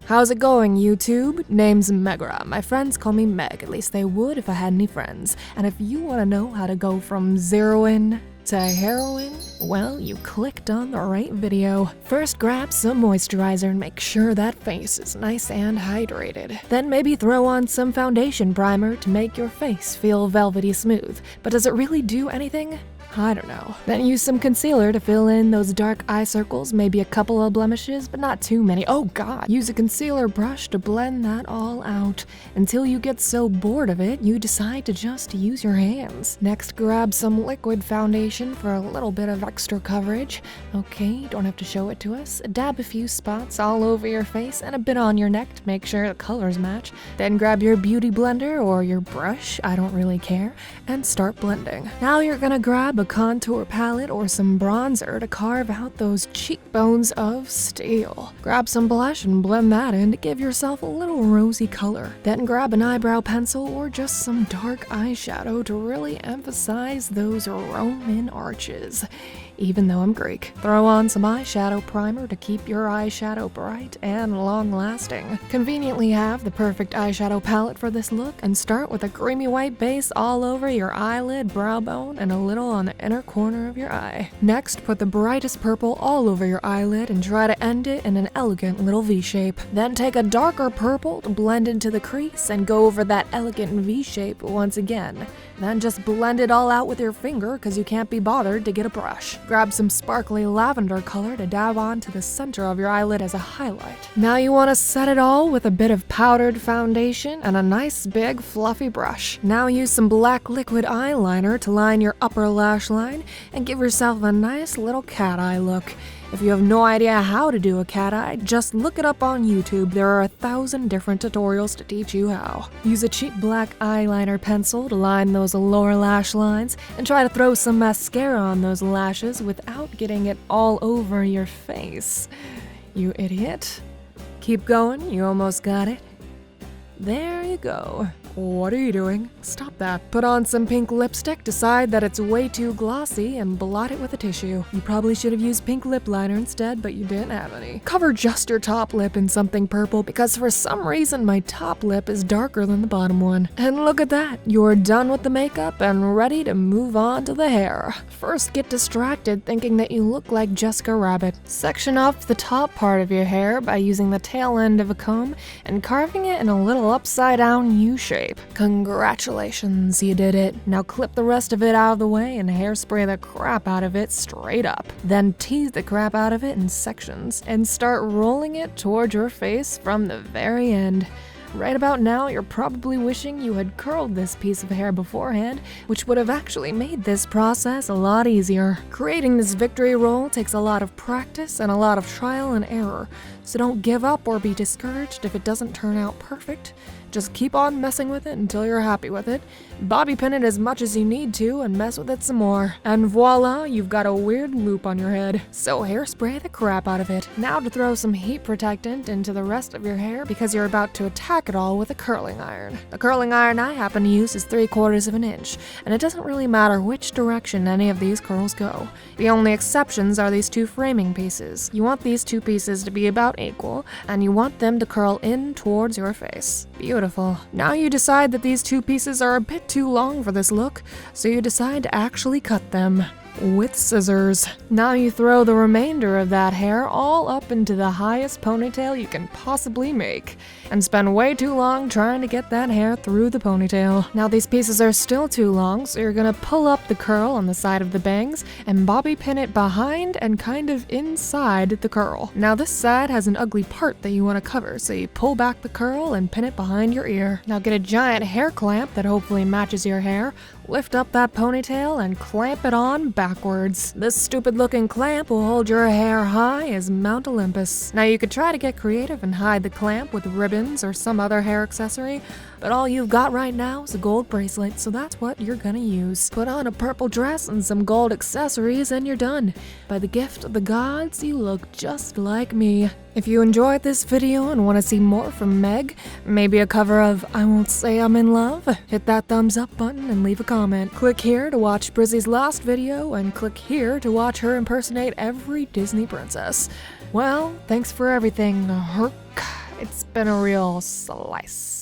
How's it going, YouTube? Name's Megra. My friends call me Meg, at least they would if I had any friends. And if you want to know how to go from zeroing to heroin, well, you clicked on the right video. First, grab some moisturizer and make sure that face is nice and hydrated. Then maybe throw on some foundation primer to make your face feel velvety smooth. But does it really do anything? I don't know. Then use some concealer to fill in those dark eye circles, maybe a couple of blemishes, but not too many. Oh god! Use a concealer brush to blend that all out. Until you get so bored of it, you decide to just use your hands. Next, grab some liquid foundation for a little bit of extra coverage. Okay, don't have to show it to us. Dab a few spots all over your face and a bit on your neck to make sure the colors match. Then grab your beauty blender or your brush, I don't really care, and start blending. Now you're gonna grab a contour palette or some bronzer to carve out those cheekbones of steel. Grab some blush and blend that in to give yourself a little rosy color. Then grab an eyebrow pencil or just some dark eyeshadow to really emphasize those Roman arches. Even though I'm Greek. Throw on some eyeshadow primer to keep your eyeshadow bright and long-lasting. Conveniently have the perfect eyeshadow palette for this look and start with a creamy white base all over your eyelid, brow bone, and a little on the inner corner of your eye. Next, put the brightest purple all over your eyelid and try to end it in an elegant little V-shape. Then take a darker purple to blend into the crease and go over that elegant V-shape once again. Then just blend it all out with your finger because you can't be bothered to get a brush. Grab some sparkly lavender color to dab onto the center of your eyelid as a highlight. Now you want to set it all with a bit of powdered foundation and a nice big fluffy brush. Now use some black liquid eyeliner to line your upper lash line and give yourself a nice little cat eye look. If you have no idea how to do a cat eye, just look it up on YouTube. There are 1,000 different tutorials to teach you how. Use a cheap black eyeliner pencil to line those lower lash lines and try to throw some mascara on those lashes without getting it all over your face. You idiot. Keep going, you almost got it. There you go. What are you doing? Stop that. Put on some pink lipstick, decide that it's way too glossy, and blot it with a tissue. You probably should have used pink lip liner instead, but you didn't have any. Cover just your top lip in something purple, because for some reason my top lip is darker than the bottom one. And look at that, you're done with the makeup and ready to move on to the hair. First, get distracted thinking that you look like Jessica Rabbit. Section off the top part of your hair by using the tail end of a comb and carving it in a little upside down U shape. Congratulations, you did it. Now clip the rest of it out of the way and hairspray the crap out of it straight up. Then tease the crap out of it in sections and start rolling it toward your face from the very end. Right about now, you're probably wishing you had curled this piece of hair beforehand, which would have actually made this process a lot easier. Creating this victory roll takes a lot of practice and a lot of trial and error, so don't give up or be discouraged if it doesn't turn out perfect. Just keep on messing with it until you're happy with it. Bobby pin it as much as you need to and mess with it some more. And voila, you've got a weird loop on your head. So hairspray the crap out of it. Now to throw some heat protectant into the rest of your hair because you're about to attack it all with a curling iron. The curling iron I happen to use is 3/4 of an inch, and it doesn't really matter which direction any of these curls go. The only exceptions are these two framing pieces. You want these two pieces to be about equal, and you want them to curl in towards your face. Beautiful. Now you decide that these two pieces are a bit too long for this look, so you decide to actually cut them with scissors. Now you throw the remainder of that hair all up into the highest ponytail you can possibly make, and spend way too long trying to get that hair through the ponytail. Now these pieces are still too long, so you're gonna pull up the curl on the side of the bangs and bobby pin it behind and kind of inside the curl. Now this side has an ugly part that you want to cover, so you pull back the curl and pin it behind your ear. Now get a giant hair clamp that hopefully matches your hair, lift up that ponytail and clamp it on backwards. This stupid looking clamp will hold your hair high as Mount Olympus. Now you could try to get creative and hide the clamp with ribbons or some other hair accessory, but all you've got right now is a gold bracelet, so that's what you're gonna use. Put on a purple dress and some gold accessories and you're done. By the gift of the gods, you look just like me. If you enjoyed this video and want to see more from Meg, maybe a cover of I Won't Say I'm in Love, hit that thumbs up button and leave a comment. Click here to watch Brizzy's last video and click here to watch her impersonate every Disney princess. Well, thanks for everything, Herc. It's been a real slice.